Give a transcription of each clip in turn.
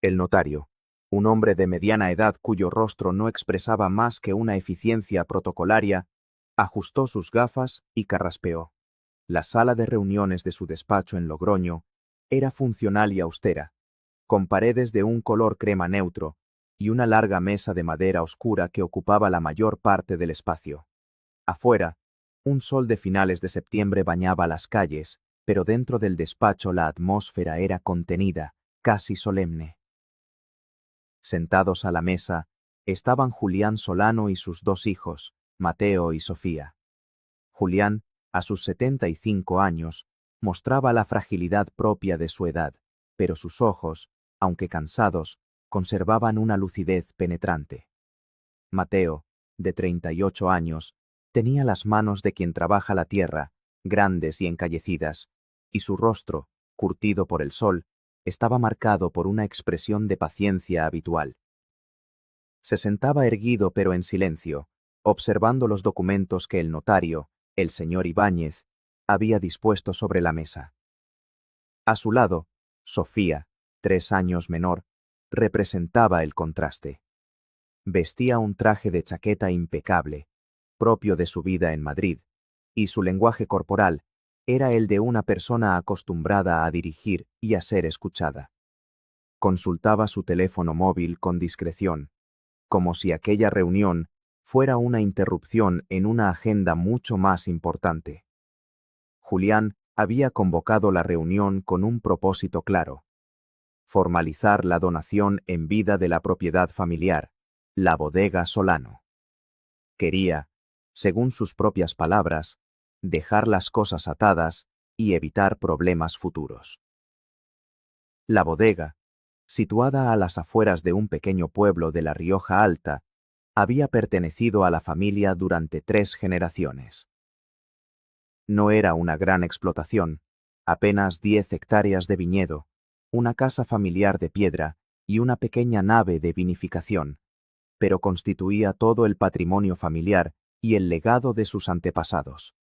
El notario, un hombre de mediana edad cuyo rostro no expresaba más que una eficiencia protocolaria, ajustó sus gafas y carraspeó. La sala de reuniones de su despacho en Logroño era funcional y austera, con paredes de un color crema neutro y una larga mesa de madera oscura que ocupaba la mayor parte del espacio. Afuera, un sol de finales de septiembre bañaba las calles, pero dentro del despacho la atmósfera era contenida, casi solemne. Sentados a la mesa, estaban Julián Solano y sus dos hijos, Mateo y Sofía. Julián, a sus 75 años, mostraba la fragilidad propia de su edad, pero sus ojos, aunque cansados, conservaban una lucidez penetrante. Mateo, de 38 años, tenía las manos de quien trabaja la tierra, grandes y encallecidas, y su rostro, curtido por el sol, estaba marcado por una expresión de paciencia habitual. Se sentaba erguido pero en silencio, observando los documentos que el notario, el señor Ibáñez, había dispuesto sobre la mesa. A su lado, Sofía, 3 años menor, representaba el contraste. Vestía un traje de chaqueta impecable, propio de su vida en Madrid, y su lenguaje corporal era el de una persona acostumbrada a dirigir y a ser escuchada. Consultaba su teléfono móvil con discreción, como si aquella reunión fuera una interrupción en una agenda mucho más importante. Julián había convocado la reunión con un propósito claro: formalizar la donación en vida de la propiedad familiar, la bodega Solano. Quería, según sus propias palabras, dejar las cosas atadas y evitar problemas futuros. La bodega, situada a las afueras de un pequeño pueblo de la Rioja Alta, había pertenecido a la familia durante 3 generaciones. No era una gran explotación, apenas 10 hectáreas de viñedo, una casa familiar de piedra y una pequeña nave de vinificación, pero constituía todo el patrimonio familiar y el legado de sus antepasados.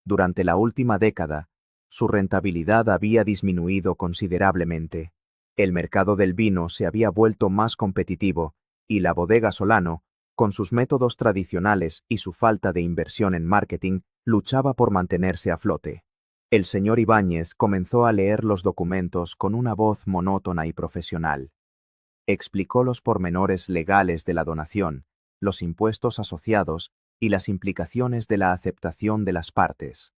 Durante la última década, su rentabilidad había disminuido considerablemente. El mercado del vino se había vuelto más competitivo y la bodega Solano, con sus métodos tradicionales y su falta de inversión en marketing, luchaba por mantenerse a flote. El señor Ibáñez comenzó a leer los documentos con una voz monótona y profesional. Explicó los pormenores legales de la donación, los impuestos asociados y las implicaciones de la aceptación de las partes.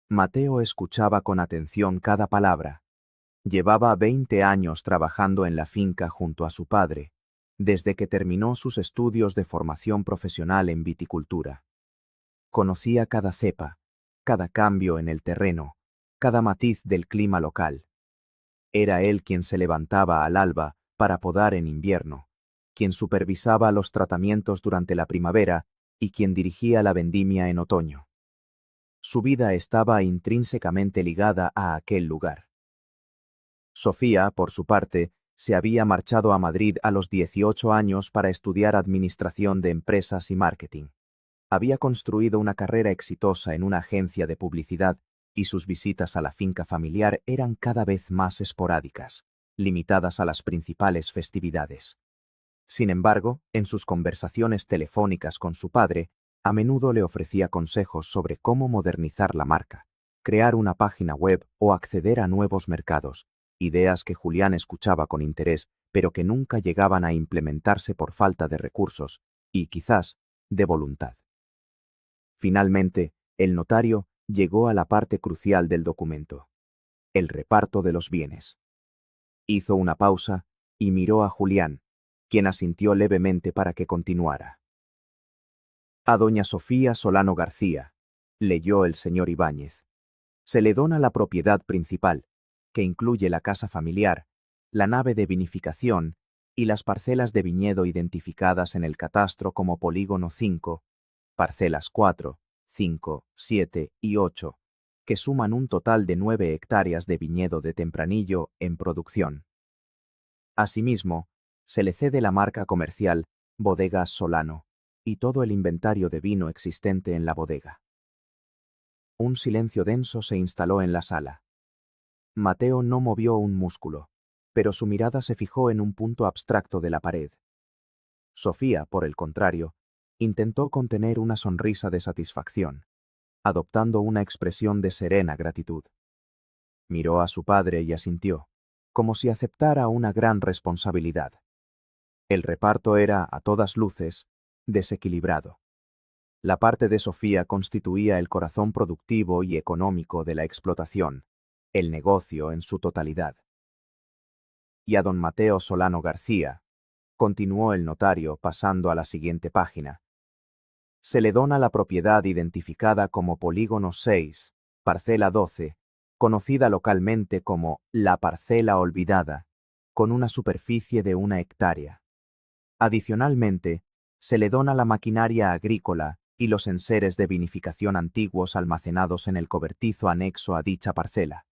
Mateo escuchaba con atención cada palabra. Llevaba 20 años trabajando en la finca junto a su padre, desde que terminó sus estudios de formación profesional en viticultura. Conocía cada cepa, cada cambio en el terreno, cada matiz del clima local. Era él quien se levantaba al alba para podar en invierno, quien supervisaba los tratamientos durante la primavera y quien dirigía la vendimia en otoño. Su vida estaba intrínsecamente ligada a aquel lugar. Sofía, por su parte, se había marchado a Madrid a los 18 años para estudiar administración de empresas y marketing. Había construido una carrera exitosa en una agencia de publicidad y sus visitas a la finca familiar eran cada vez más esporádicas, limitadas a las principales festividades. Sin embargo, en sus conversaciones telefónicas con su padre, a menudo le ofrecía consejos sobre cómo modernizar la marca, crear una página web o acceder a nuevos mercados, ideas que Julián escuchaba con interés, pero que nunca llegaban a implementarse por falta de recursos y, quizás, de voluntad. Finalmente, el notario llegó a la parte crucial del documento: el reparto de los bienes. Hizo una pausa y miró a Julián, quien asintió levemente para que continuara. A doña Sofía Solano García, leyó el señor Ibáñez, se le dona la propiedad principal, que incluye la casa familiar, la nave de vinificación y las parcelas de viñedo identificadas en el catastro como polígono 5, parcelas 4, 5, 7 y 8, que suman un total de 9 hectáreas de viñedo de tempranillo en producción. Asimismo, se le cede la marca comercial Bodegas Solano y todo el inventario de vino existente en la bodega. Un silencio denso se instaló en la sala. Mateo no movió un músculo. pero su mirada se fijó en un punto abstracto de la pared. Sofía, por el contrario, intentó contener una sonrisa de satisfacción, adoptando una expresión de serena gratitud. Miró a su padre y asintió, como si aceptara una gran responsabilidad. El reparto era, a todas luces, desequilibrado. La parte de Sofía constituía el corazón productivo y económico de la explotación, el negocio en su totalidad. Y a don Mateo Solano García, continuó el notario pasando a la siguiente página, se le dona la propiedad identificada como Polígono 6, Parcela 12, conocida localmente como la Parcela Olvidada, con una superficie de 1 hectárea. Adicionalmente, se le dona la maquinaria agrícola y los enseres de vinificación antiguos almacenados en el cobertizo anexo a dicha parcela.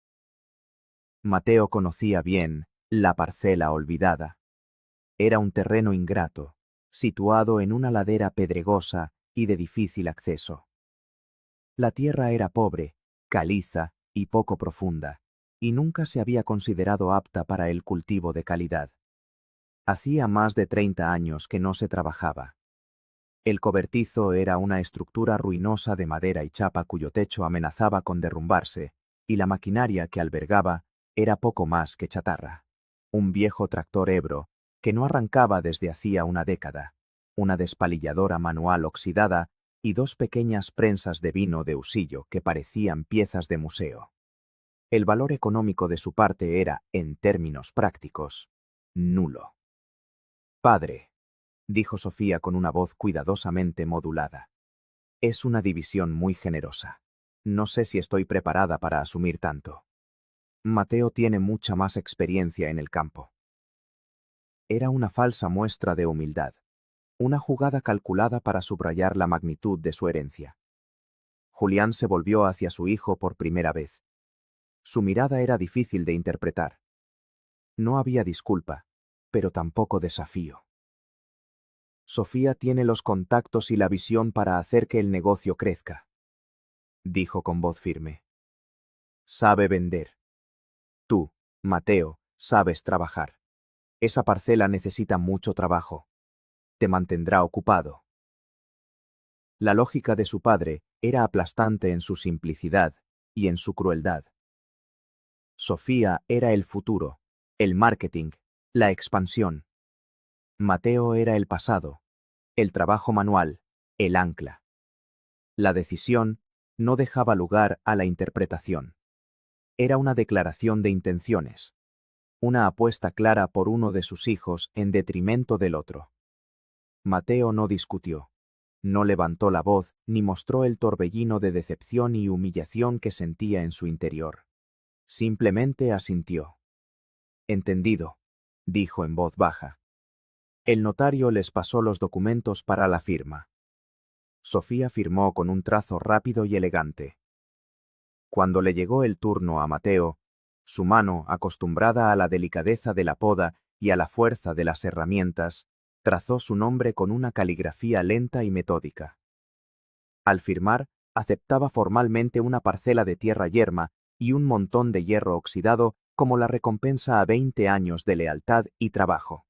Mateo conocía bien la Parcela Olvidada. Era un terreno ingrato, situado en una ladera pedregosa y de difícil acceso. La tierra era pobre, caliza y poco profunda, y nunca se había considerado apta para el cultivo de calidad. Hacía más de 30 años que no se trabajaba. El cobertizo era una estructura ruinosa de madera y chapa cuyo techo amenazaba con derrumbarse, y la maquinaria que albergaba era poco más que chatarra. Un viejo tractor Ebro, que no arrancaba desde hacía una década, una despalilladora manual oxidada y 2 pequeñas prensas de vino de usillo que parecían piezas de museo. El valor económico de su parte era, en términos prácticos, nulo. «Padre», dijo Sofía con una voz cuidadosamente modulada, «es una división muy generosa. No sé si estoy preparada para asumir tanto. Mateo tiene mucha más experiencia en el campo». Era una falsa muestra de humildad, una jugada calculada para subrayar la magnitud de su herencia. Julián se volvió hacia su hijo por primera vez. Su mirada era difícil de interpretar. No había disculpa, pero tampoco desafío. «Sofía tiene los contactos y la visión para hacer que el negocio crezca», dijo con voz firme. «Sabe vender. Tú, Mateo, sabes trabajar. Esa parcela necesita mucho trabajo. Te mantendrá ocupado». La lógica de su padre era aplastante en su simplicidad y en su crueldad. Sofía era el futuro, el marketing, la expansión. Mateo era el pasado, el trabajo manual, el ancla. La decisión no dejaba lugar a la interpretación. Era una declaración de intenciones, una apuesta clara por uno de sus hijos en detrimento del otro. Mateo no discutió, no levantó la voz ni mostró el torbellino de decepción y humillación que sentía en su interior. Simplemente asintió. «Entendido», dijo en voz baja. El notario les pasó los documentos para la firma. Sofía firmó con un trazo rápido y elegante. Cuando le llegó el turno a Mateo, su mano, acostumbrada a la delicadeza de la poda y a la fuerza de las herramientas, trazó su nombre con una caligrafía lenta y metódica. Al firmar, aceptaba formalmente una parcela de tierra yerma y un montón de hierro oxidado como la recompensa a 20 años de lealtad y trabajo.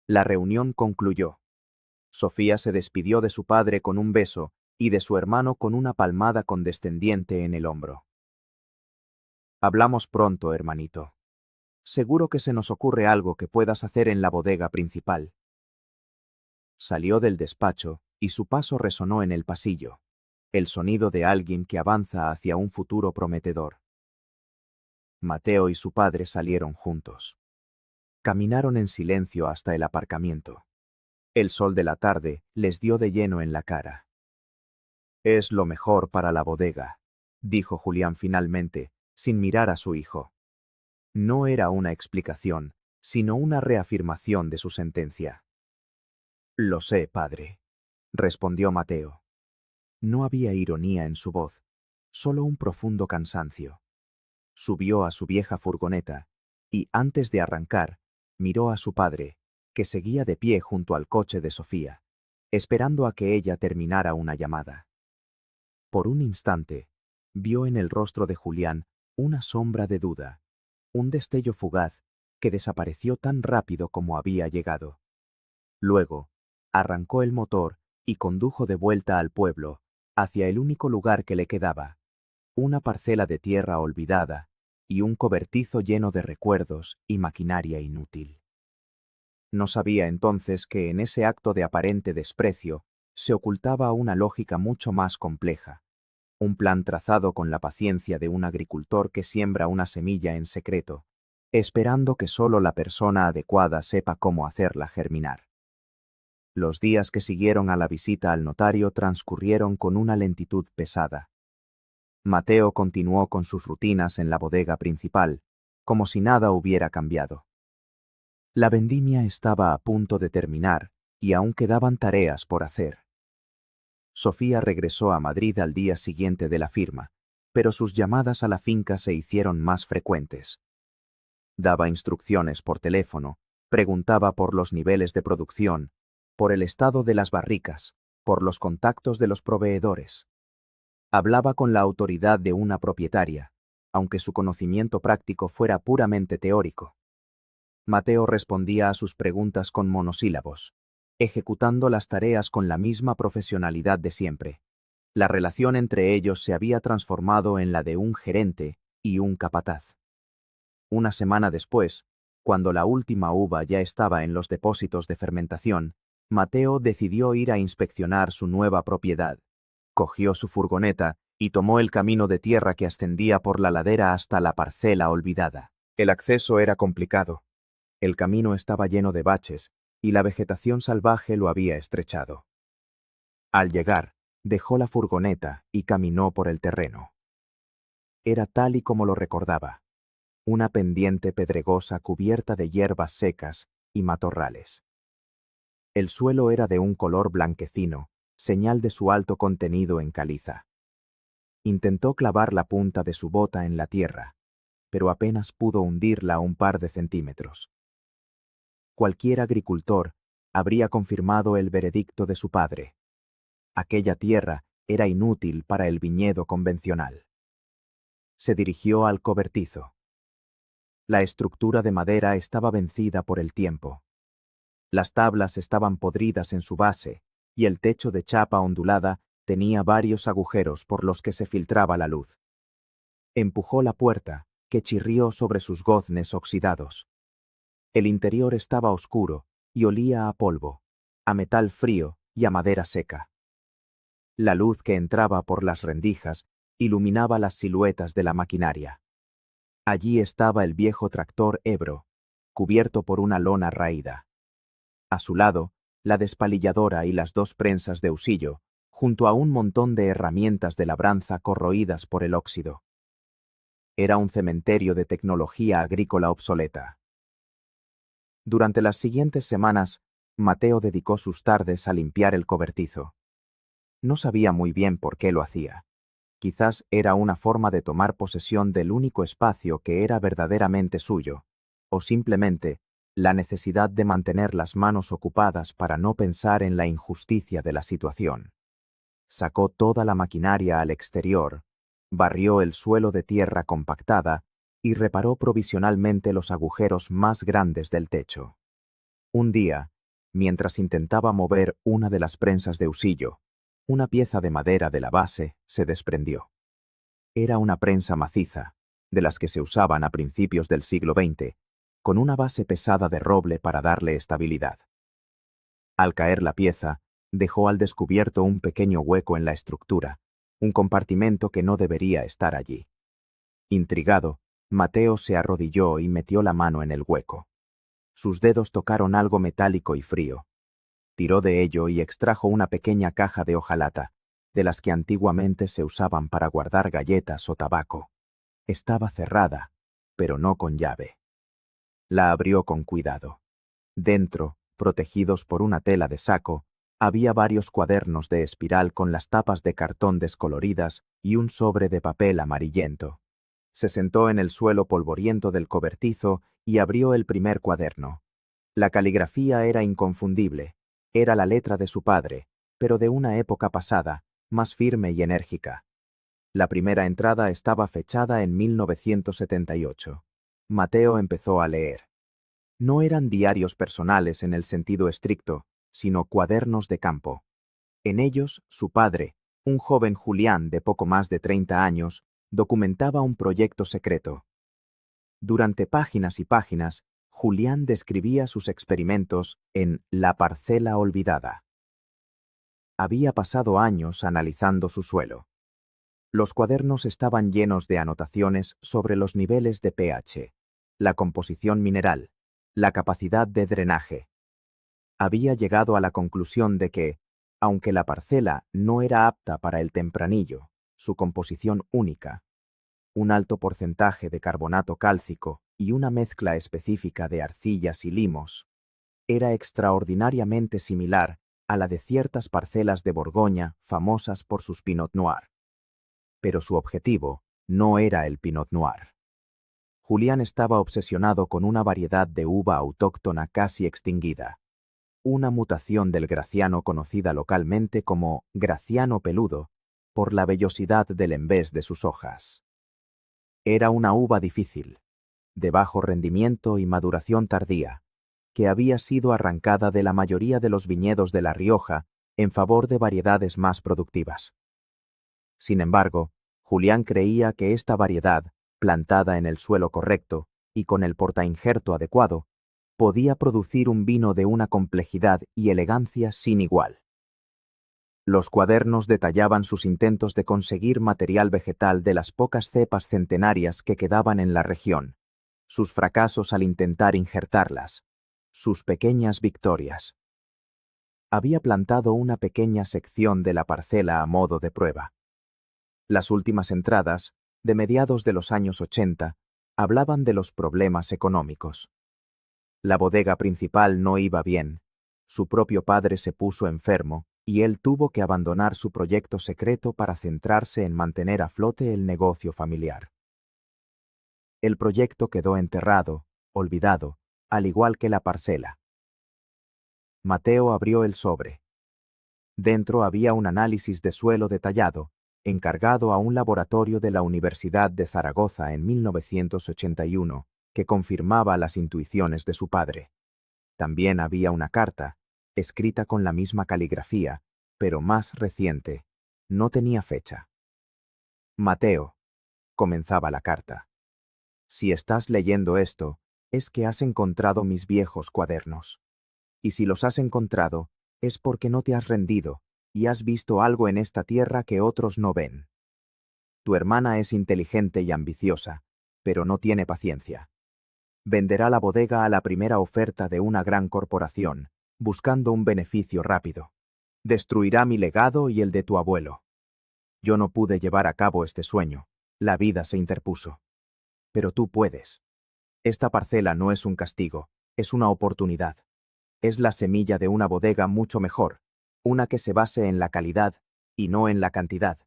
La reunión concluyó. Sofía se despidió de su padre con un beso y de su hermano con una palmada condescendiente en el hombro. «Hablamos pronto, hermanito. Seguro que se nos ocurre algo que puedas hacer en la bodega principal». Salió del despacho y su paso resonó en el pasillo, el sonido de alguien que avanza hacia un futuro prometedor. Mateo y su padre salieron juntos. Caminaron en silencio hasta el aparcamiento. El sol de la tarde les dio de lleno en la cara. «Es lo mejor para la bodega», dijo Julián finalmente, sin mirar a su hijo. No era una explicación, sino una reafirmación de su sentencia. «Lo sé, padre», respondió Mateo. No había ironía en su voz, solo un profundo cansancio. Subió a su vieja furgoneta y, antes de arrancar, miró a su padre, que seguía de pie junto al coche de Sofía, esperando a que ella terminara una llamada. Por un instante, vio en el rostro de Julián una sombra de duda, un destello fugaz que desapareció tan rápido como había llegado. Luego, arrancó el motor y condujo de vuelta al pueblo, hacia el único lugar que le quedaba, una parcela de tierra olvidada y un cobertizo lleno de recuerdos y maquinaria inútil. No sabía entonces que en ese acto de aparente desprecio se ocultaba una lógica mucho más compleja, un plan trazado con la paciencia de un agricultor que siembra una semilla en secreto, esperando que solo la persona adecuada sepa cómo hacerla germinar. Los días que siguieron a la visita al notario transcurrieron con una lentitud pesada. Mateo continuó con sus rutinas en la bodega principal, como si nada hubiera cambiado. La vendimia estaba a punto de terminar y aún quedaban tareas por hacer. Sofía regresó a Madrid al día siguiente de la firma, pero sus llamadas a la finca se hicieron más frecuentes. Daba instrucciones por teléfono, preguntaba por los niveles de producción, por el estado de las barricas, por los contactos de los proveedores. Hablaba con la autoridad de una propietaria, aunque su conocimiento práctico fuera puramente teórico. Mateo respondía a sus preguntas con monosílabos, ejecutando las tareas con la misma profesionalidad de siempre. La relación entre ellos se había transformado en la de un gerente y un capataz. Una semana después, cuando la última uva ya estaba en los depósitos de fermentación, Mateo decidió ir a inspeccionar su nueva propiedad. Cogió su furgoneta y tomó el camino de tierra que ascendía por la ladera hasta la parcela olvidada. El acceso era complicado. El camino estaba lleno de baches y la vegetación salvaje lo había estrechado. Al llegar, dejó la furgoneta y caminó por el terreno. Era tal y como lo recordaba, una pendiente pedregosa cubierta de hierbas secas y matorrales. El suelo era de un color blanquecino, señal de su alto contenido en caliza. Intentó clavar la punta de su bota en la tierra, pero apenas pudo hundirla un par de centímetros. Cualquier agricultor habría confirmado el veredicto de su padre. Aquella tierra era inútil para el viñedo convencional. Se dirigió al cobertizo. La estructura de madera estaba vencida por el tiempo. Las tablas estaban podridas en su base y el techo de chapa ondulada tenía varios agujeros por los que se filtraba la luz. Empujó la puerta, que chirrió sobre sus goznes oxidados. El interior estaba oscuro y olía a polvo, a metal frío y a madera seca. La luz que entraba por las rendijas iluminaba las siluetas de la maquinaria. Allí estaba el viejo tractor Ebro, cubierto por una lona raída. A su lado, la despalilladora y las dos prensas de husillo, junto a un montón de herramientas de labranza corroídas por el óxido. Era un cementerio de tecnología agrícola obsoleta. Durante las siguientes semanas, Mateo dedicó sus tardes a limpiar el cobertizo. No sabía muy bien por qué lo hacía. Quizás era una forma de tomar posesión del único espacio que era verdaderamente suyo, o simplemente la necesidad de mantener las manos ocupadas para no pensar en la injusticia de la situación. Sacó toda la maquinaria al exterior, barrió el suelo de tierra compactada y reparó provisionalmente los agujeros más grandes del techo. Un día, mientras intentaba mover una de las prensas de husillo, una pieza de madera de la base se desprendió. Era una prensa maciza, de las que se usaban a principios del siglo XX, con una base pesada de roble para darle estabilidad. Al caer la pieza, dejó al descubierto un pequeño hueco en la estructura, un compartimento que no debería estar allí. Intrigado, Mateo se arrodilló y metió la mano en el hueco. Sus dedos tocaron algo metálico y frío. Tiró de ello y extrajo una pequeña caja de hojalata, de las que antiguamente se usaban para guardar galletas o tabaco. Estaba cerrada, pero no con llave. La abrió con cuidado. Dentro, protegidos por una tela de saco, había varios cuadernos de espiral con las tapas de cartón descoloridas y un sobre de papel amarillento. Se sentó en el suelo polvoriento del cobertizo y abrió el primer cuaderno. La caligrafía era inconfundible. Era la letra de su padre, pero de una época pasada, más firme y enérgica. La primera entrada estaba fechada en 1978. Mateo empezó a leer. No eran diarios personales en el sentido estricto, sino cuadernos de campo. En ellos, su padre, un joven Julián de poco más de 30 años, documentaba un proyecto secreto. Durante páginas y páginas, Julián describía sus experimentos en La parcela olvidada. Había pasado años analizando su suelo. Los cuadernos estaban llenos de anotaciones sobre los niveles de pH, la composición mineral, la capacidad de drenaje. Había llegado a la conclusión de que, aunque la parcela no era apta para el tempranillo, su composición única, un alto porcentaje de carbonato cálcico y una mezcla específica de arcillas y limos, era extraordinariamente similar a la de ciertas parcelas de Borgoña famosas por sus Pinot Noir. Pero su objetivo no era el Pinot Noir. Julián estaba obsesionado con una variedad de uva autóctona casi extinguida, una mutación del graciano conocida localmente como graciano peludo, por la vellosidad del embés de sus hojas. Era una uva difícil, de bajo rendimiento y maduración tardía, que había sido arrancada de la mayoría de los viñedos de La Rioja en favor de variedades más productivas. Sin embargo, Julián creía que esta variedad, plantada en el suelo correcto y con el portainjerto adecuado, podía producir un vino de una complejidad y elegancia sin igual. Los cuadernos detallaban sus intentos de conseguir material vegetal de las pocas cepas centenarias que quedaban en la región, sus fracasos al intentar injertarlas, sus pequeñas victorias. Había plantado una pequeña sección de la parcela a modo de prueba. Las últimas entradas, de mediados de los años 80, hablaban de los problemas económicos. La bodega principal no iba bien, su propio padre se puso enfermo y él tuvo que abandonar su proyecto secreto para centrarse en mantener a flote el negocio familiar. El proyecto quedó enterrado, olvidado, al igual que la parcela. Mateo abrió el sobre. Dentro había un análisis de suelo detallado, encargado a un laboratorio de la Universidad de Zaragoza en 1981, que confirmaba las intuiciones de su padre. También había una carta, escrita con la misma caligrafía, pero más reciente. No tenía fecha. Mateo, comenzaba la carta. Si estás leyendo esto, es que has encontrado mis viejos cuadernos. Y si los has encontrado, es porque no te has rendido y has visto algo en esta tierra que otros no ven. Tu hermana es inteligente y ambiciosa, pero no tiene paciencia. Venderá la bodega a la primera oferta de una gran corporación, buscando un beneficio rápido. Destruirá mi legado y el de tu abuelo. Yo no pude llevar a cabo este sueño, la vida se interpuso. Pero tú puedes. Esta parcela no es un castigo, es una oportunidad. Es la semilla de una bodega mucho mejor, una que se base en la calidad y no en la cantidad.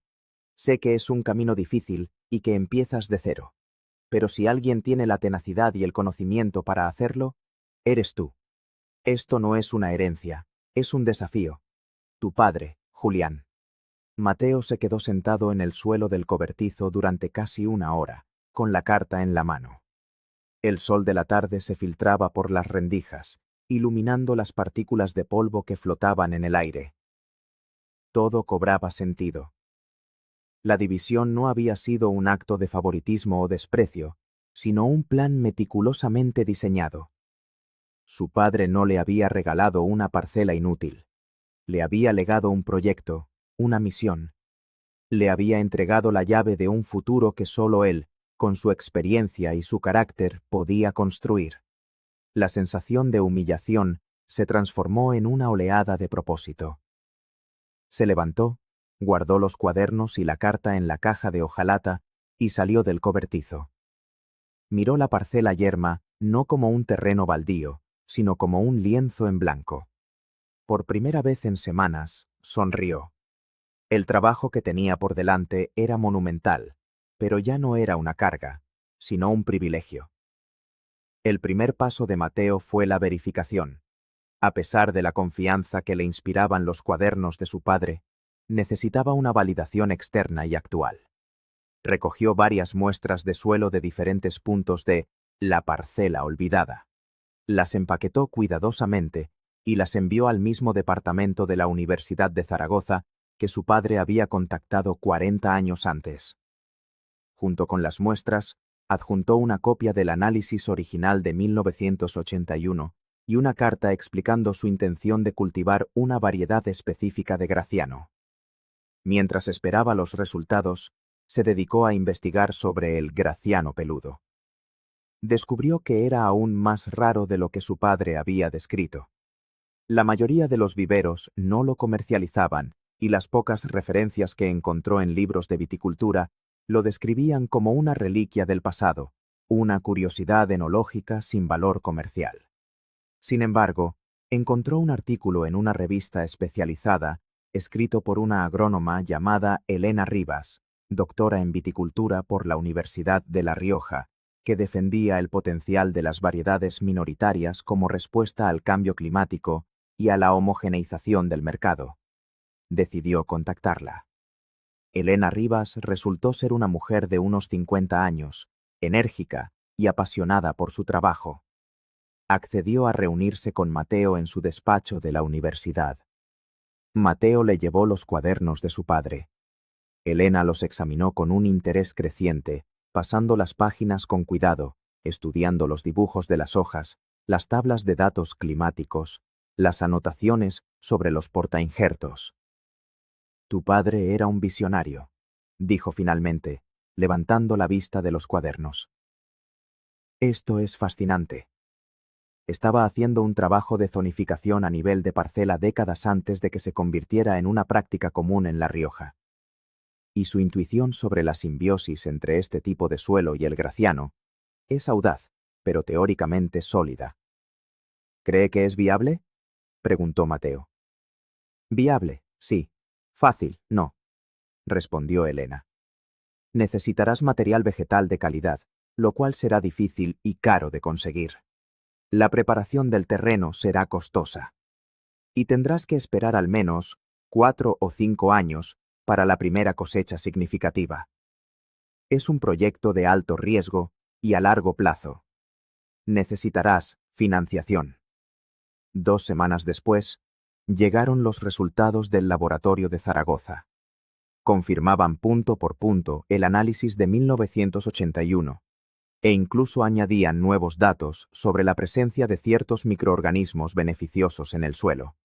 Sé que es un camino difícil y que empiezas de cero. Pero si alguien tiene la tenacidad y el conocimiento para hacerlo, eres tú. Esto no es una herencia, es un desafío. Tu padre, Julián. Mateo se quedó sentado en el suelo del cobertizo durante casi una hora, con la carta en la mano. El sol de la tarde se filtraba por las rendijas, iluminando las partículas de polvo que flotaban en el aire. Todo cobraba sentido. La división no había sido un acto de favoritismo o desprecio, sino un plan meticulosamente diseñado. Su padre no le había regalado una parcela inútil. Le había legado un proyecto, una misión. Le había entregado la llave de un futuro que solo él, con su experiencia y su carácter, podía construir. La sensación de humillación se transformó en una oleada de propósito. Se levantó, guardó los cuadernos y la carta en la caja de hojalata y salió del cobertizo. Miró la parcela yerma no como un terreno baldío, sino como un lienzo en blanco. Por primera vez en semanas, sonrió. El trabajo que tenía por delante era monumental, pero ya no era una carga, sino un privilegio. El primer paso de Mateo fue la verificación. A pesar de la confianza que le inspiraban los cuadernos de su padre, necesitaba una validación externa y actual. Recogió varias muestras de suelo de diferentes puntos de La parcela olvidada. Las empaquetó cuidadosamente y las envió al mismo departamento de la Universidad de Zaragoza que su padre había contactado 40 años antes. Junto con las muestras, adjuntó una copia del análisis original de 1981 y una carta explicando su intención de cultivar una variedad específica de graciano. Mientras esperaba los resultados, se dedicó a investigar sobre el graciano peludo. Descubrió que era aún más raro de lo que su padre había descrito. La mayoría de los viveros no lo comercializaban y las pocas referencias que encontró en libros de viticultura lo describían como una reliquia del pasado, una curiosidad enológica sin valor comercial. Sin embargo, encontró un artículo en una revista especializada escrito por una agrónoma llamada Elena Rivas, doctora en viticultura por la Universidad de La Rioja, que defendía el potencial de las variedades minoritarias como respuesta al cambio climático y a la homogeneización del mercado. Decidió contactarla. Elena Rivas resultó ser una mujer de unos 50 años, enérgica y apasionada por su trabajo. Accedió a reunirse con Mateo en su despacho de la universidad. Mateo le llevó los cuadernos de su padre. Elena los examinó con un interés creciente, pasando las páginas con cuidado, estudiando los dibujos de las hojas, las tablas de datos climáticos, las anotaciones sobre los portainjertos. Tu padre era un visionario, dijo finalmente, levantando la vista de los cuadernos. Esto es fascinante. Estaba haciendo un trabajo de zonificación a nivel de parcela décadas antes de que se convirtiera en una práctica común en La Rioja. Y su intuición sobre la simbiosis entre este tipo de suelo y el graciano es audaz, pero teóricamente sólida. ¿Cree que es viable?, preguntó Mateo. Viable, sí. Fácil, no, respondió Elena. Necesitarás material vegetal de calidad, lo cual será difícil y caro de conseguir. La preparación del terreno será costosa. Y tendrás que esperar al menos 4 o 5 años para la primera cosecha significativa. Es un proyecto de alto riesgo y a largo plazo. Necesitarás financiación. 2 semanas después, llegaron los resultados del laboratorio de Zaragoza. Confirmaban punto por punto el análisis de 1981 e incluso añadían nuevos datos sobre la presencia de ciertos microorganismos beneficiosos en el suelo.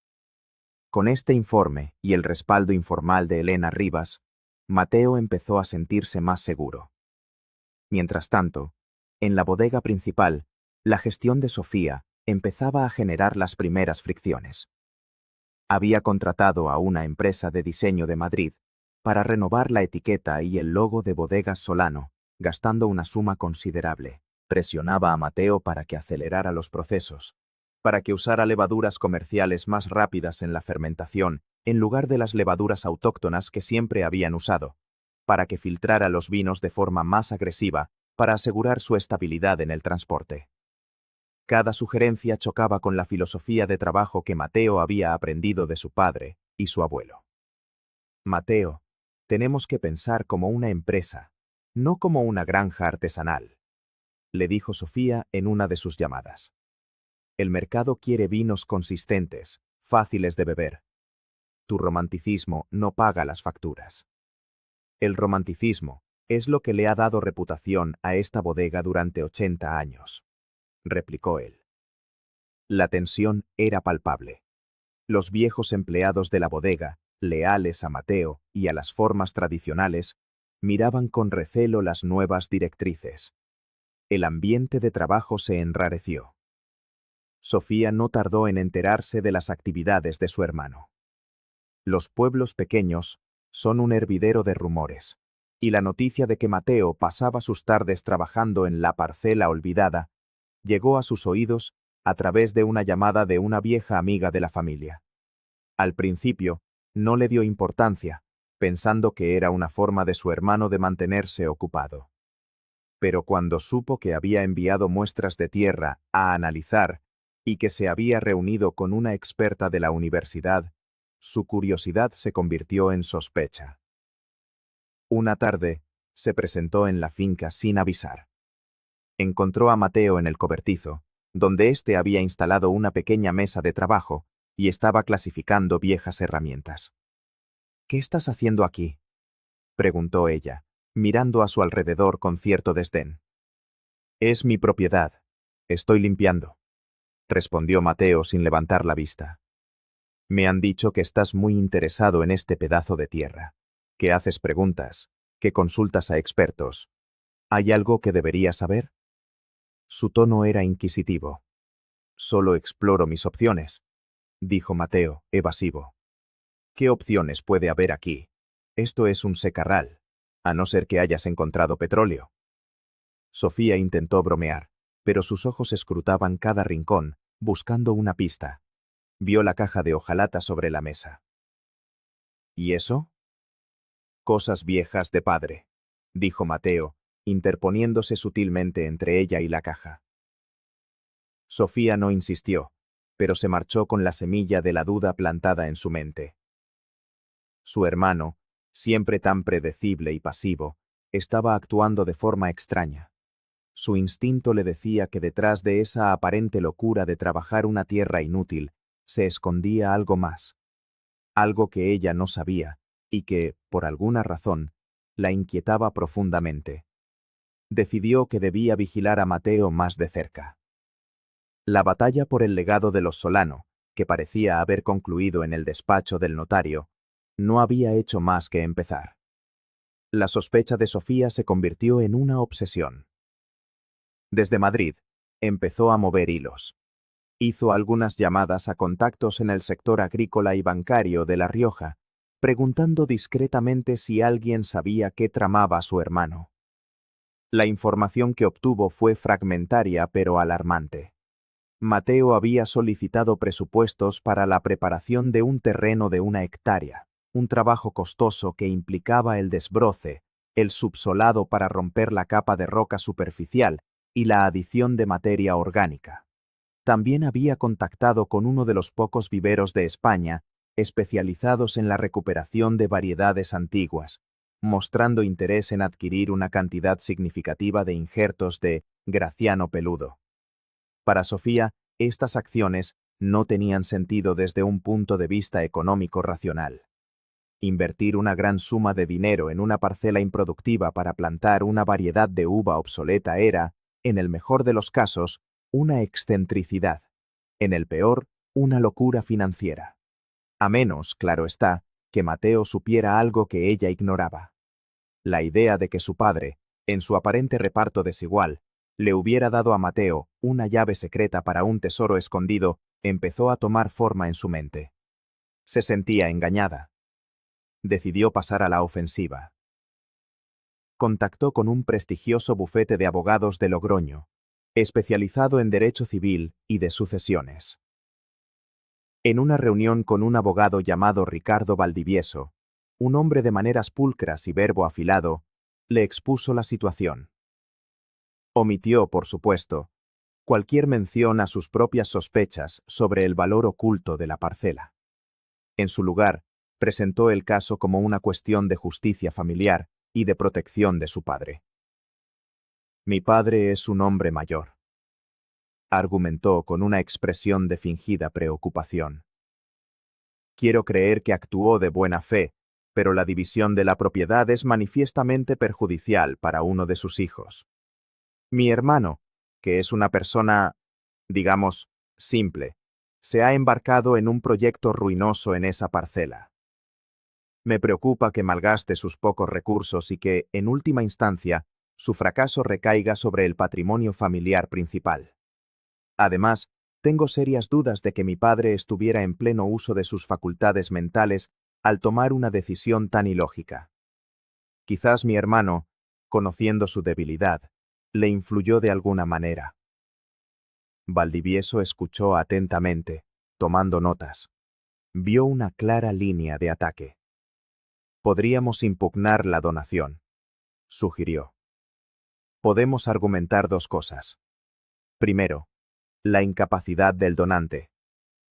Con este informe y el respaldo informal de Elena Rivas, Mateo empezó a sentirse más seguro. Mientras tanto, en la bodega principal, la gestión de Sofía empezaba a generar las primeras fricciones. Había contratado a una empresa de diseño de Madrid para renovar la etiqueta y el logo de Bodegas Solano, gastando una suma considerable. Presionaba a Mateo para que acelerara los procesos, para que usara levaduras comerciales más rápidas en la fermentación en lugar de las levaduras autóctonas que siempre habían usado, para que filtrara los vinos de forma más agresiva para asegurar su estabilidad en el transporte. Cada sugerencia chocaba con la filosofía de trabajo que Mateo había aprendido de su padre y su abuelo. Mateo, tenemos que pensar como una empresa, no como una granja artesanal, le dijo Sofía en una de sus llamadas. El mercado quiere vinos consistentes, fáciles de beber. Tu romanticismo no paga las facturas. El romanticismo es lo que le ha dado reputación a esta bodega durante 80 años, replicó él. La tensión era palpable. Los viejos empleados de la bodega, leales a Mateo y a las formas tradicionales, miraban con recelo las nuevas directrices. El ambiente de trabajo se enrareció. Sofía no tardó en enterarse de las actividades de su hermano. Los pueblos pequeños son un hervidero de rumores, y la noticia de que Mateo pasaba sus tardes trabajando en la parcela olvidada llegó a sus oídos a través de una llamada de una vieja amiga de la familia. Al principio, no le dio importancia, pensando que era una forma de su hermano de mantenerse ocupado. Pero cuando supo que había enviado muestras de tierra a analizar y que se había reunido con una experta de la universidad, su curiosidad se convirtió en sospecha. Una tarde, se presentó en la finca sin avisar. Encontró a Mateo en el cobertizo, donde éste había instalado una pequeña mesa de trabajo y estaba clasificando viejas herramientas. ¿Qué estás haciendo aquí?, preguntó ella, mirando a su alrededor con cierto desdén. Es mi propiedad. Estoy limpiando, respondió Mateo sin levantar la vista. Me han dicho que estás muy interesado en este pedazo de tierra, que haces preguntas, que consultas a expertos. ¿Hay algo que debería saber? Su tono era inquisitivo. Solo exploro mis opciones, dijo Mateo, evasivo. ¿Qué opciones puede haber aquí? Esto es un secarral, a no ser que hayas encontrado petróleo. Sofía intentó bromear, pero sus ojos escrutaban cada rincón, buscando una pista. Vio la caja de hojalata sobre la mesa. ¿Y eso? Cosas viejas de padre, dijo Mateo, interponiéndose sutilmente entre ella y la caja. Sofía no insistió, pero se marchó con la semilla de la duda plantada en su mente. Su hermano, siempre tan predecible y pasivo, estaba actuando de forma extraña. Su instinto le decía que detrás de esa aparente locura de trabajar una tierra inútil se escondía algo más, algo que ella no sabía y que, por alguna razón, la inquietaba profundamente. Decidió que debía vigilar a Mateo más de cerca. La batalla por el legado de los Solano, que parecía haber concluido en el despacho del notario, no había hecho más que empezar. La sospecha de Sofía se convirtió en una obsesión. Desde Madrid, empezó a mover hilos. Hizo algunas llamadas a contactos en el sector agrícola y bancario de La Rioja, preguntando discretamente si alguien sabía qué tramaba su hermano. La información que obtuvo fue fragmentaria pero alarmante. Mateo había solicitado presupuestos para la preparación de un terreno de 1 hectárea, un trabajo costoso que implicaba el desbroce, el subsolado para romper la capa de roca superficial y la adición de materia orgánica. También había contactado con uno de los pocos viveros de España especializados en la recuperación de variedades antiguas, mostrando interés en adquirir una cantidad significativa de injertos de Graciano peludo. Para Sofía, estas acciones no tenían sentido desde un punto de vista económico racional. Invertir una gran suma de dinero en una parcela improductiva para plantar una variedad de uva obsoleta era, en el mejor de los casos, una excentricidad, en el peor, una locura financiera. A menos, claro está, que Mateo supiera algo que ella ignoraba. La idea de que su padre, en su aparente reparto desigual, le hubiera dado a Mateo una llave secreta para un tesoro escondido empezó a tomar forma en su mente. Se sentía engañada. Decidió pasar a la ofensiva. Contactó con un prestigioso bufete de abogados de Logroño, especializado en derecho civil y de sucesiones. En una reunión con un abogado llamado Ricardo Valdivieso, un hombre de maneras pulcras y verbo afilado, le expuso la situación. Omitió, por supuesto, cualquier mención a sus propias sospechas sobre el valor oculto de la parcela. En su lugar, presentó el caso como una cuestión de justicia familiar y de protección de su padre. Mi padre es un hombre mayor, argumentó con una expresión de fingida preocupación. Quiero creer que actuó de buena fe, pero la división de la propiedad es manifiestamente perjudicial para uno de sus hijos. Mi hermano, que es una persona, digamos, simple, se ha embarcado en un proyecto ruinoso en esa parcela. Me preocupa que malgaste sus pocos recursos y que, en última instancia, su fracaso recaiga sobre el patrimonio familiar principal. Además, tengo serias dudas de que mi padre estuviera en pleno uso de sus facultades mentales al tomar una decisión tan ilógica. Quizás mi hermano, conociendo su debilidad, le influyó de alguna manera. Valdivieso escuchó atentamente, tomando notas. Vio una clara línea de ataque. Podríamos impugnar la donación, sugirió. Podemos argumentar dos cosas. Primero, la incapacidad del donante.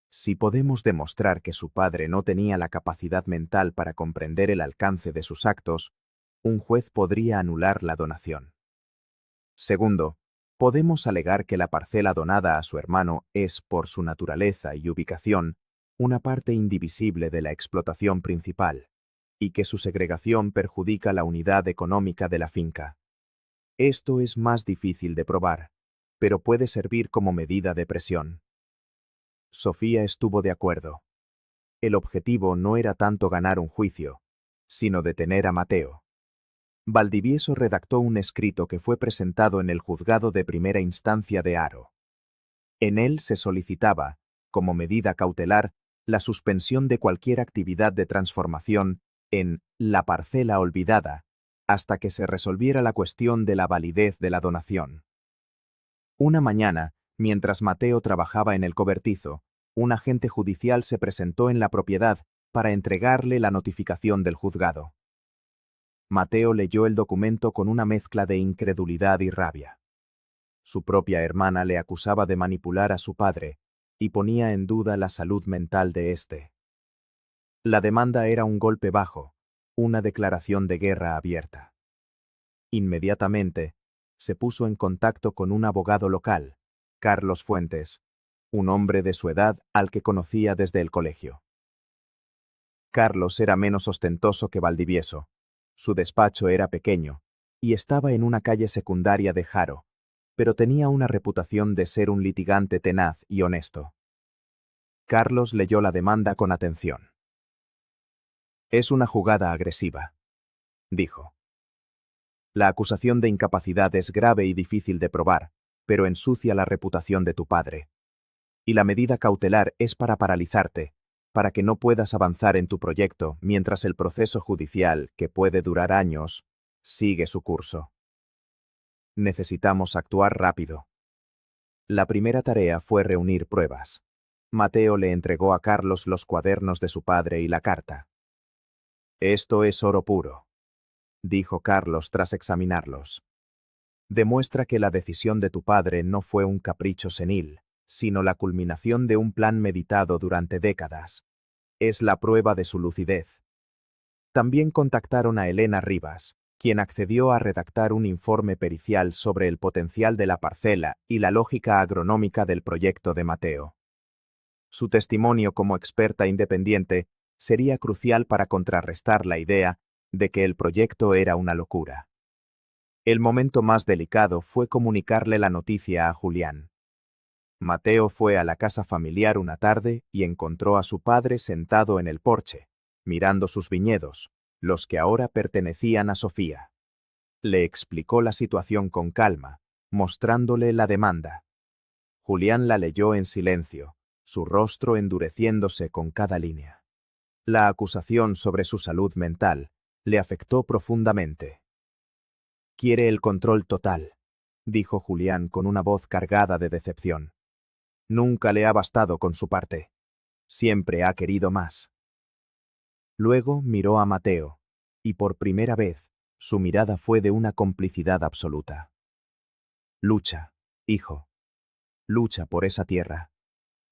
Si podemos demostrar que su padre no tenía la capacidad mental para comprender el alcance de sus actos, un juez podría anular la donación. Segundo, Podemos alegar que la parcela donada a su hermano es, por su naturaleza y ubicación, una parte indivisible de la explotación principal, y que su segregación perjudica la unidad económica de la finca. Esto es más difícil de probar, pero puede servir como medida de presión. Sofía estuvo de acuerdo. El objetivo no era tanto ganar un juicio, sino detener a Mateo. Valdivieso redactó un escrito que fue presentado en el juzgado de primera instancia de Haro. En él se solicitaba, como medida cautelar, la suspensión de cualquier actividad de transformación en la parcela olvidada, hasta que se resolviera la cuestión de la validez de la donación. Una mañana, mientras Mateo trabajaba en el cobertizo, un agente judicial se presentó en la propiedad para entregarle la notificación del juzgado. Mateo leyó el documento con una mezcla de incredulidad y rabia. Su propia hermana le acusaba de manipular a su padre y ponía en duda la salud mental de éste. La demanda era un golpe bajo, una declaración de guerra abierta. Inmediatamente, se puso en contacto con un abogado local, Carlos Fuentes, un hombre de su edad al que conocía desde el colegio. Carlos era menos ostentoso que Valdivieso. Su despacho era pequeño y estaba en una calle secundaria de Haro, pero tenía una reputación de ser un litigante tenaz y honesto. Carlos leyó la demanda con atención. «Es una jugada agresiva», dijo. «La acusación de incapacidad es grave y difícil de probar, pero ensucia la reputación de tu padre. Y la medida cautelar es para paralizarte, para que no puedas avanzar en tu proyecto mientras el proceso judicial, que puede durar años, sigue su curso. Necesitamos actuar rápido». La primera tarea fue reunir pruebas. Mateo le entregó a Carlos los cuadernos de su padre y la carta. «Esto es oro puro», dijo Carlos tras examinarlos. «Demuestra que la decisión de tu padre no fue un capricho senil, sino la culminación de un plan meditado durante décadas. Es la prueba de su lucidez». También contactaron a Elena Rivas, quien accedió a redactar un informe pericial sobre el potencial de la parcela y la lógica agronómica del proyecto de Mateo. Su testimonio como experta independiente sería crucial para contrarrestar la idea de que el proyecto era una locura. El momento más delicado fue comunicarle la noticia a Julián. Mateo fue a la casa familiar una tarde y encontró a su padre sentado en el porche, mirando sus viñedos, los que ahora pertenecían a Sofía. Le explicó la situación con calma, mostrándole la demanda. Julián la leyó en silencio, su rostro endureciéndose con cada línea. La acusación sobre su salud mental le afectó profundamente. «Quiere el control total», dijo Julián con una voz cargada de decepción. «Nunca le ha bastado con su parte. Siempre ha querido más». Luego miró a Mateo, y por primera vez, su mirada fue de una complicidad absoluta. «Lucha, hijo. Lucha por esa tierra.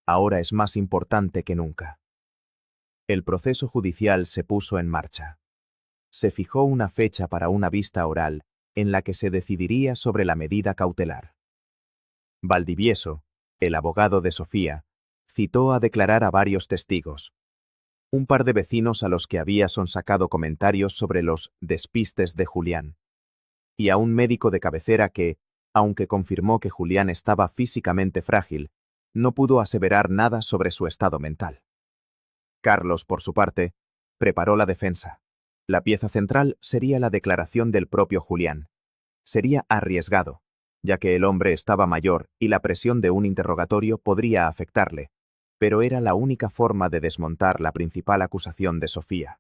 Ahora es más importante que nunca». El proceso judicial se puso en marcha. Se fijó una fecha para una vista oral en la que se decidiría sobre la medida cautelar. Valdivieso, el abogado de Sofía, citó a declarar a varios testigos. Un par de vecinos a los que había sonsacado comentarios sobre los despistes de Julián. Y a un médico de cabecera que, aunque confirmó que Julián estaba físicamente frágil, no pudo aseverar nada sobre su estado mental. Carlos, por su parte, preparó la defensa. La pieza central sería la declaración del propio Julián. Sería arriesgado, ya que el hombre estaba mayor y la presión de un interrogatorio podría afectarle, pero era la única forma de desmontar la principal acusación de Sofía.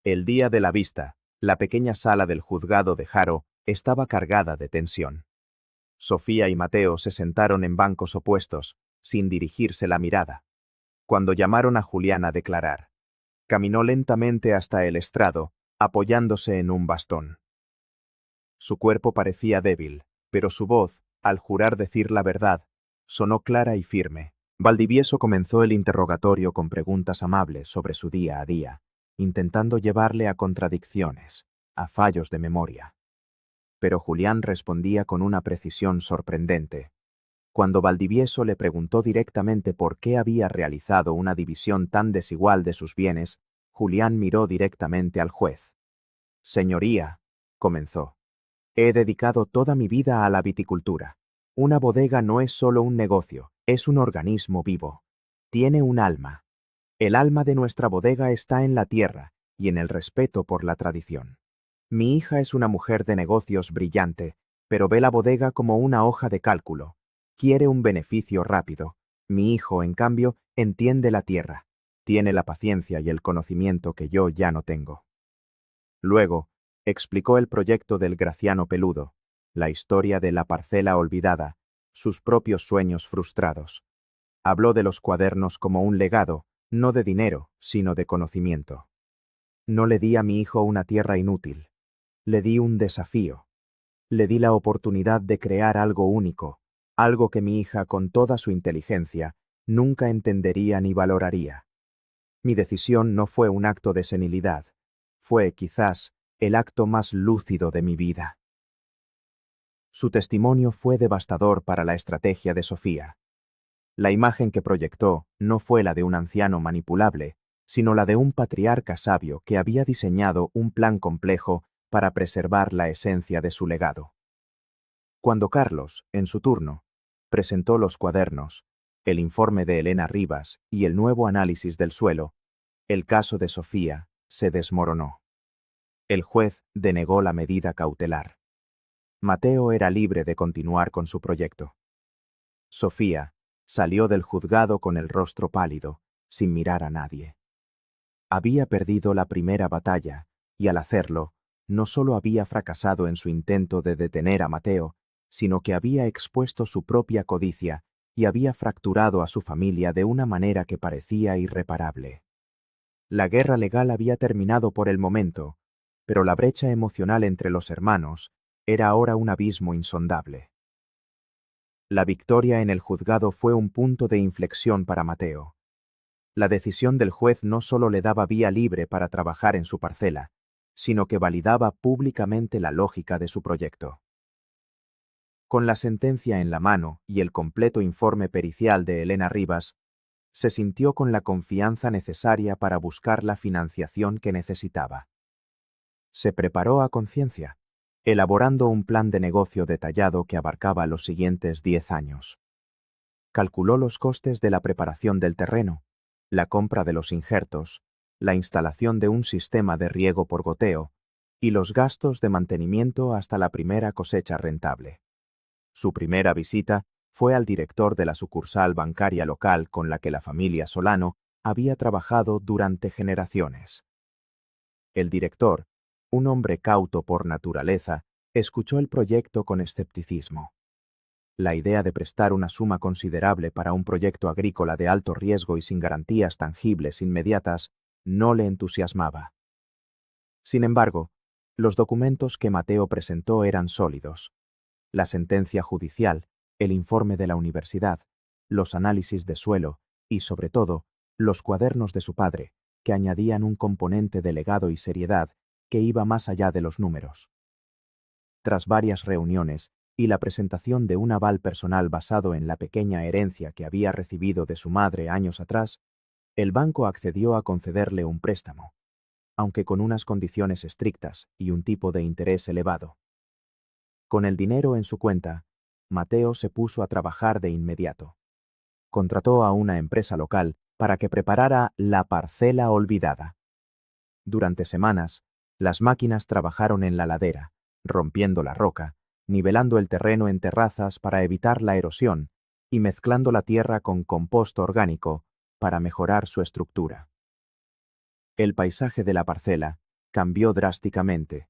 El día de la vista, la pequeña sala del juzgado de Haro estaba cargada de tensión. Sofía y Mateo se sentaron en bancos opuestos, sin dirigirse la mirada. Cuando llamaron a Julián a declarar, caminó lentamente hasta el estrado, apoyándose en un bastón. Su cuerpo parecía débil, pero su voz, al jurar decir la verdad, sonó clara y firme. Valdivieso comenzó el interrogatorio con preguntas amables sobre su día a día, intentando llevarle a contradicciones, a fallos de memoria. pero Julián respondía con una precisión sorprendente. Cuando Valdivieso le preguntó directamente por qué había realizado una división tan desigual de sus bienes, Julián miró directamente al juez. «Señoría», comenzó, «he dedicado toda mi vida a la viticultura. Una bodega no es solo un negocio, es un organismo vivo. Tiene un alma. El alma de nuestra bodega está en la tierra y en el respeto por la tradición. Mi hija es una mujer de negocios brillante, pero ve la bodega como una hoja de cálculo. Quiere un beneficio rápido. Mi hijo, en cambio, entiende la tierra. Tiene la paciencia y el conocimiento que yo ya no tengo». Luego, explicó el proyecto del Graciano Peludo, la historia de la parcela olvidada, sus propios sueños frustrados. Habló de los cuadernos como un legado, no de dinero, sino de conocimiento. «No le di a mi hijo una tierra inútil. Le di un desafío. Le di la oportunidad de crear algo único, algo que mi hija, con toda su inteligencia, nunca entendería ni valoraría. Mi decisión no fue un acto de senilidad. Fue, quizás, el acto más lúcido de mi vida». Su testimonio fue devastador para la estrategia de Sofía. La imagen que proyectó no fue la de un anciano manipulable, sino la de un patriarca sabio que había diseñado un plan complejo para preservar la esencia de su legado. Cuando Carlos, en su turno, presentó los cuadernos, el informe de Elena Rivas y el nuevo análisis del suelo, el caso de Sofía se desmoronó. El juez denegó la medida cautelar. Mateo era libre de continuar con su proyecto. Sofía salió del juzgado con el rostro pálido, sin mirar a nadie. Había perdido la primera batalla, y al hacerlo, no solo había fracasado en su intento de detener a Mateo, sino que había expuesto su propia codicia y había fracturado a su familia de una manera que parecía irreparable. La guerra legal había terminado por el momento, pero la brecha emocional entre los hermanos era ahora un abismo insondable. La victoria en el juzgado fue un punto de inflexión para Mateo. La decisión del juez no solo le daba vía libre para trabajar en su parcela, sino que validaba públicamente la lógica de su proyecto. Con la sentencia en la mano y el completo informe pericial de Elena Rivas, se sintió con la confianza necesaria para buscar la financiación que necesitaba. Se preparó a conciencia, elaborando un plan de negocio detallado que abarcaba los siguientes 10 años. Calculó los costes de la preparación del terreno, la compra de los injertos, la instalación de un sistema de riego por goteo y los gastos de mantenimiento hasta la primera cosecha rentable. Su primera visita fue al director de la sucursal bancaria local con la que la familia Solano había trabajado durante generaciones. El director, un hombre cauto por naturaleza, escuchó el proyecto con escepticismo. La idea de prestar una suma considerable para un proyecto agrícola de alto riesgo y sin garantías tangibles inmediatas no le entusiasmaba. Sin embargo, los documentos que Mateo presentó eran sólidos. La sentencia judicial, el informe de la universidad, los análisis de suelo y, sobre todo, los cuadernos de su padre, que añadían un componente de legado y seriedad que iba más allá de los números. Tras varias reuniones y la presentación de un aval personal basado en la pequeña herencia que había recibido de su madre años atrás, el banco accedió a concederle un préstamo, aunque con unas condiciones estrictas y un tipo de interés elevado. Con el dinero en su cuenta, Mateo se puso a trabajar de inmediato. Contrató a una empresa local para que preparara la parcela olvidada. Durante semanas, las máquinas trabajaron en la ladera, rompiendo la roca, nivelando el terreno en terrazas para evitar la erosión y mezclando la tierra con composto orgánico para mejorar su estructura. El paisaje de la parcela cambió drásticamente,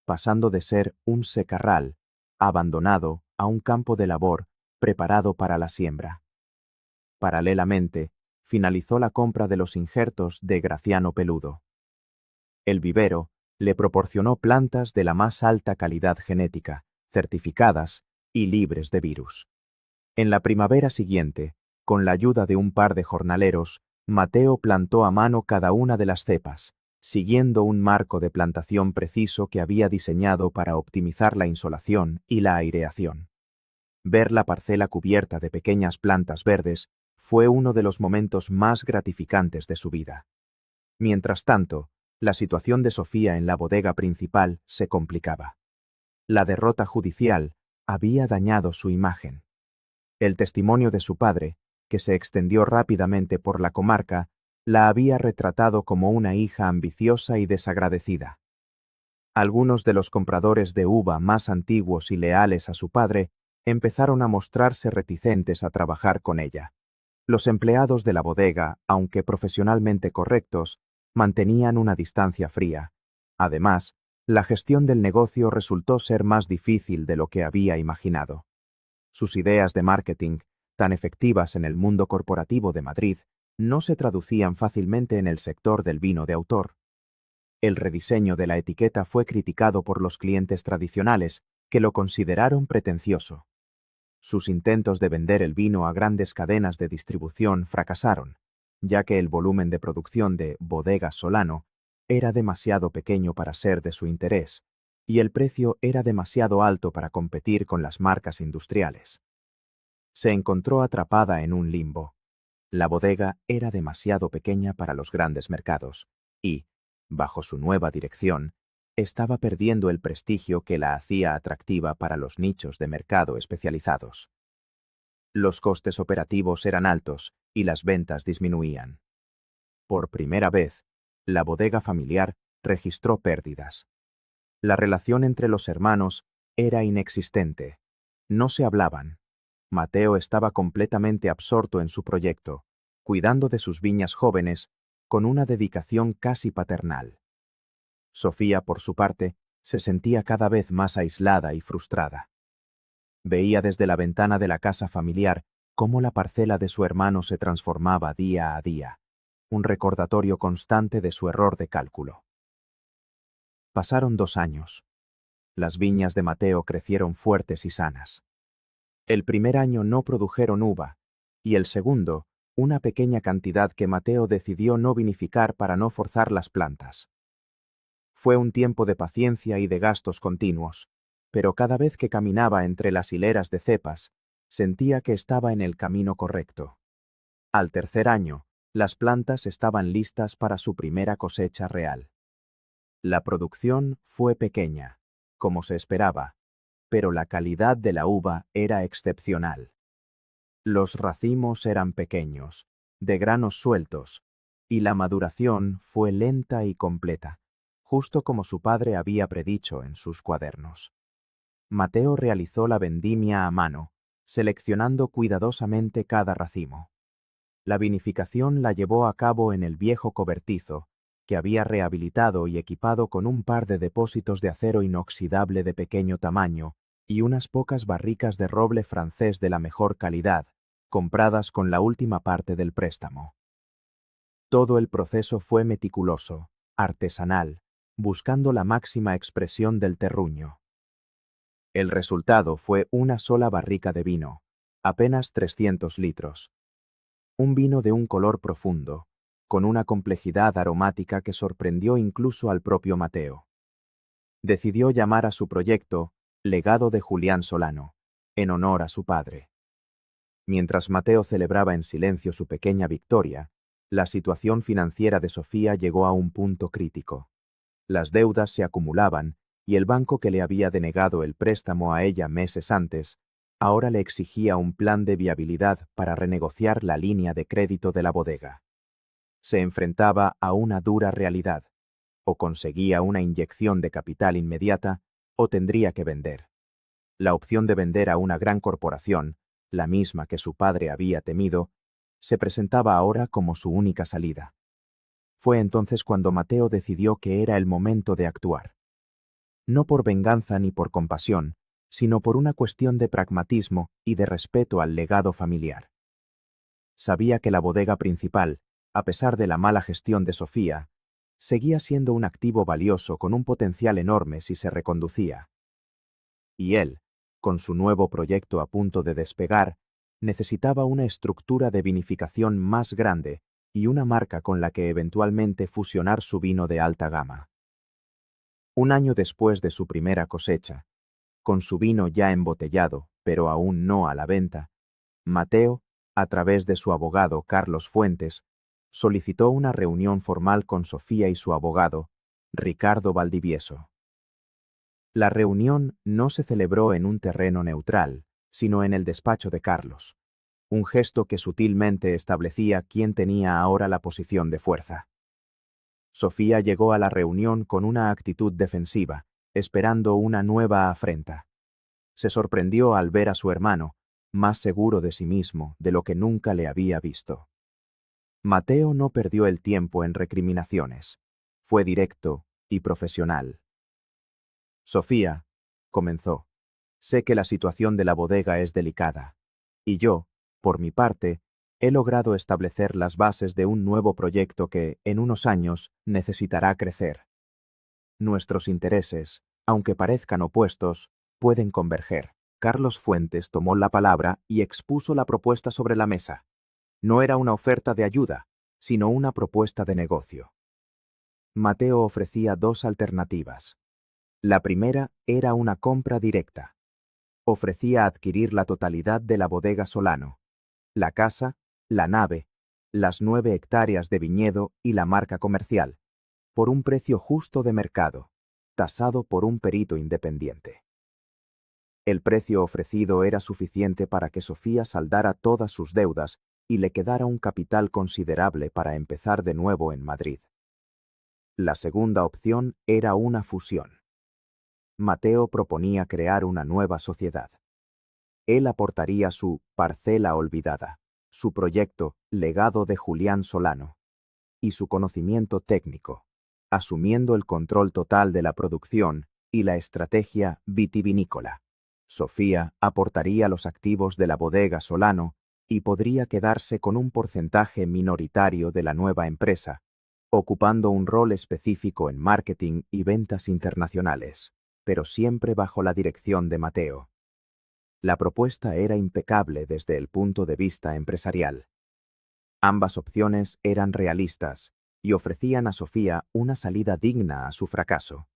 pasando de ser un secarral abandonado a un campo de labor preparado para la siembra. Paralelamente, finalizó la compra de los injertos de Graciano Peludo. El vivero le proporcionó plantas de la más alta calidad genética, certificadas y libres de virus. En la primavera siguiente, con la ayuda de un par de jornaleros, Mateo plantó a mano cada una de las cepas, siguiendo un marco de plantación preciso que había diseñado para optimizar la insolación y la aireación. Ver la parcela cubierta de pequeñas plantas verdes fue uno de los momentos más gratificantes de su vida. Mientras tanto, la situación de Sofía en la bodega principal se complicaba. La derrota judicial había dañado su imagen. El testimonio de su padre, que se extendió rápidamente por la comarca, la había retratado como una hija ambiciosa y desagradecida. Algunos de los compradores de uva más antiguos y leales a su padre empezaron a mostrarse reticentes a trabajar con ella. Los empleados de la bodega, aunque profesionalmente correctos, mantenían una distancia fría. Además, la gestión del negocio resultó ser más difícil de lo que había imaginado. Sus ideas de marketing, tan efectivas en el mundo corporativo de Madrid, no se traducían fácilmente en el sector del vino de autor. El rediseño de la etiqueta fue criticado por los clientes tradicionales, que lo consideraron pretencioso. Sus intentos de vender el vino a grandes cadenas de distribución fracasaron, ya que el volumen de producción de Bodegas Solano era demasiado pequeño para ser de su interés, y el precio era demasiado alto para competir con las marcas industriales. Se encontró atrapada en un limbo. La bodega era demasiado pequeña para los grandes mercados, y, bajo su nueva dirección, estaba perdiendo el prestigio que la hacía atractiva para los nichos de mercado especializados. Los costes operativos eran altos y las ventas disminuían. Por primera vez, la bodega familiar registró pérdidas. La relación entre los hermanos era inexistente. No se hablaban. Mateo estaba completamente absorto en su proyecto, cuidando de sus viñas jóvenes con una dedicación casi paternal. Sofía, por su parte, se sentía cada vez más aislada y frustrada. Veía desde la ventana de la casa familiar cómo la parcela de su hermano se transformaba día a día, un recordatorio constante de su error de cálculo. Pasaron 2 años. Las viñas de Mateo crecieron fuertes y sanas. El primer año no produjeron uva, y el segundo, una pequeña cantidad que Mateo decidió no vinificar para no forzar las plantas. Fue un tiempo de paciencia y de gastos continuos, pero cada vez que caminaba entre las hileras de cepas, sentía que estaba en el camino correcto. Al tercer año, las plantas estaban listas para su primera cosecha real. La producción fue pequeña, como se esperaba, pero la calidad de la uva era excepcional. Los racimos eran pequeños, de granos sueltos, y la maduración fue lenta y completa, justo como su padre había predicho en sus cuadernos. Mateo realizó la vendimia a mano, seleccionando cuidadosamente cada racimo. La vinificación la llevó a cabo en el viejo cobertizo, que había rehabilitado y equipado con un par de depósitos de acero inoxidable de pequeño tamaño y unas pocas barricas de roble francés de la mejor calidad, compradas con la última parte del préstamo. Todo el proceso fue meticuloso, artesanal, buscando la máxima expresión del terruño. El resultado fue una sola barrica de vino, apenas 300 litros. Un vino de un color profundo, con una complejidad aromática que sorprendió incluso al propio Mateo. Decidió llamar a su proyecto Legado de Julián Solano, en honor a su padre. Mientras Mateo celebraba en silencio su pequeña victoria, la situación financiera de Sofía llegó a un punto crítico. Las deudas se acumulaban y el banco que le había denegado el préstamo a ella meses antes, ahora le exigía un plan de viabilidad para renegociar la línea de crédito de la bodega. Se enfrentaba a una dura realidad. O conseguía una inyección de capital inmediata, o tendría que vender. La opción de vender a una gran corporación, la misma que su padre había temido, se presentaba ahora como su única salida. Fue entonces cuando Mateo decidió que era el momento de actuar. No por venganza ni por compasión, sino por una cuestión de pragmatismo y de respeto al legado familiar. Sabía que la bodega principal, a pesar de la mala gestión de Sofía, seguía siendo un activo valioso con un potencial enorme si se reconducía. Y él, con su nuevo proyecto a punto de despegar, necesitaba una estructura de vinificación más grande y una marca con la que eventualmente fusionar su vino de alta gama. Un año después de su primera cosecha, con su vino ya embotellado, pero aún no a la venta, Mateo, a través de su abogado Carlos Fuentes, solicitó una reunión formal con Sofía y su abogado, Ricardo Valdivieso. La reunión no se celebró en un terreno neutral, sino en el despacho de Carlos, un gesto que sutilmente establecía quién tenía ahora la posición de fuerza. Sofía llegó a la reunión con una actitud defensiva, esperando una nueva afrenta. Se sorprendió al ver a su hermano, más seguro de sí mismo de lo que nunca le había visto. Mateo no perdió el tiempo en recriminaciones. Fue directo y profesional. Sofía, comenzó, sé que la situación de la bodega es delicada, y yo, por mi parte, he logrado establecer las bases de un nuevo proyecto que, en unos años, necesitará crecer. Nuestros intereses, aunque parezcan opuestos, pueden converger. Carlos Fuentes tomó la palabra y expuso la propuesta sobre la mesa. No era una oferta de ayuda, sino una propuesta de negocio. Mateo ofrecía dos alternativas. La primera era una compra directa. Ofrecía adquirir la totalidad de la bodega Solano, la casa, la nave, las 9 hectáreas de viñedo y la marca comercial, por un precio justo de mercado, tasado por un perito independiente. El precio ofrecido era suficiente para que Sofía saldara todas sus deudas y le quedara un capital considerable para empezar de nuevo en Madrid. La segunda opción era una fusión. Mateo proponía crear una nueva sociedad. Él aportaría su parcela olvidada, su proyecto legado de Julián Solano, y su conocimiento técnico, asumiendo el control total de la producción y la estrategia vitivinícola. Sofía aportaría los activos de la bodega Solano y podría quedarse con un porcentaje minoritario de la nueva empresa, ocupando un rol específico en marketing y ventas internacionales, pero siempre bajo la dirección de Mateo. La propuesta era impecable desde el punto de vista empresarial. Ambas opciones eran realistas y ofrecían a Sofía una salida digna a su fracaso.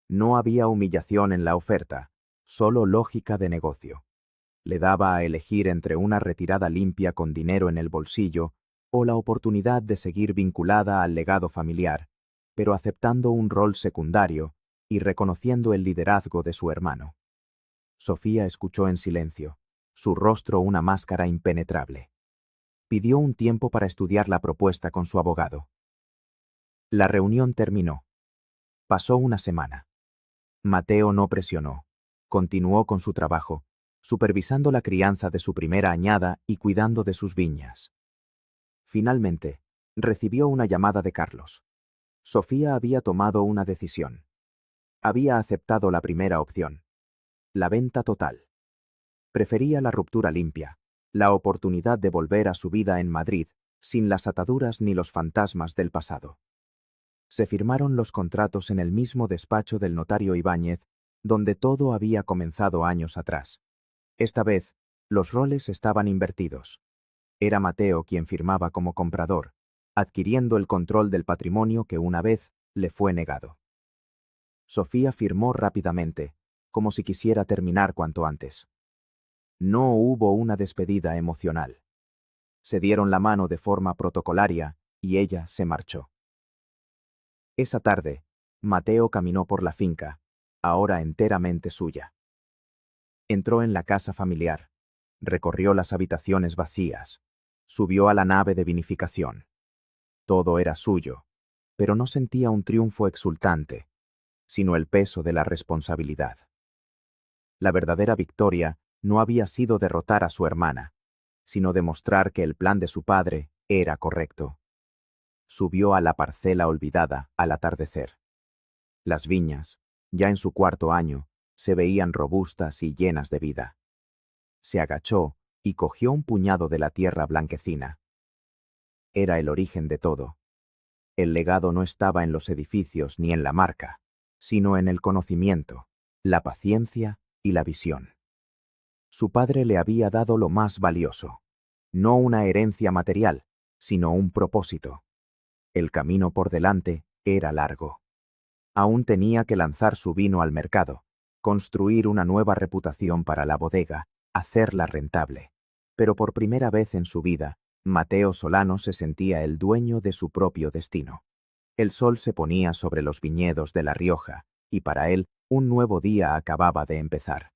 No había humillación en la oferta, solo lógica de negocio. Le daba a elegir entre una retirada limpia con dinero en el bolsillo o la oportunidad de seguir vinculada al legado familiar, pero aceptando un rol secundario y reconociendo el liderazgo de su hermano. Sofía escuchó en silencio, su rostro una máscara impenetrable. Pidió un tiempo para estudiar la propuesta con su abogado. La reunión terminó. Pasó una semana. Mateo no presionó. Continuó con su trabajo, supervisando la crianza de su primera añada y cuidando de sus viñas. Finalmente, recibió una llamada de Carlos. Sofía había tomado una decisión. Había aceptado la primera opción, la venta total. Prefería la ruptura limpia, la oportunidad de volver a su vida en Madrid, sin las ataduras ni los fantasmas del pasado. Se firmaron los contratos en el mismo despacho del notario Ibáñez, donde todo había comenzado años atrás. Esta vez, los roles estaban invertidos. Era Mateo quien firmaba como comprador, adquiriendo el control del patrimonio que una vez le fue negado. Sofía firmó rápidamente, como si quisiera terminar cuanto antes. No hubo una despedida emocional. Se dieron la mano de forma protocolaria y ella se marchó. Esa tarde, Mateo caminó por la finca, ahora enteramente suya. Entró en la casa familiar, recorrió las habitaciones vacías, subió a la nave de vinificación. Todo era suyo, pero no sentía un triunfo exultante, sino el peso de la responsabilidad. La verdadera victoria no había sido derrotar a su hermana, sino demostrar que el plan de su padre era correcto. Subió a la parcela olvidada al atardecer. Las viñas, ya en su 4.º año, se veían robustas y llenas de vida. Se agachó y cogió un puñado de la tierra blanquecina. Era el origen de todo. El legado no estaba en los edificios ni en la marca, sino en el conocimiento, la paciencia y la visión. Su padre le había dado lo más valioso, no una herencia material, sino un propósito. El camino por delante era largo. Aún tenía que lanzar su vino al mercado, construir una nueva reputación para la bodega, hacerla rentable. Pero por primera vez en su vida, Mateo Solano se sentía el dueño de su propio destino. El sol se ponía sobre los viñedos de La Rioja, y para él un nuevo día acababa de empezar.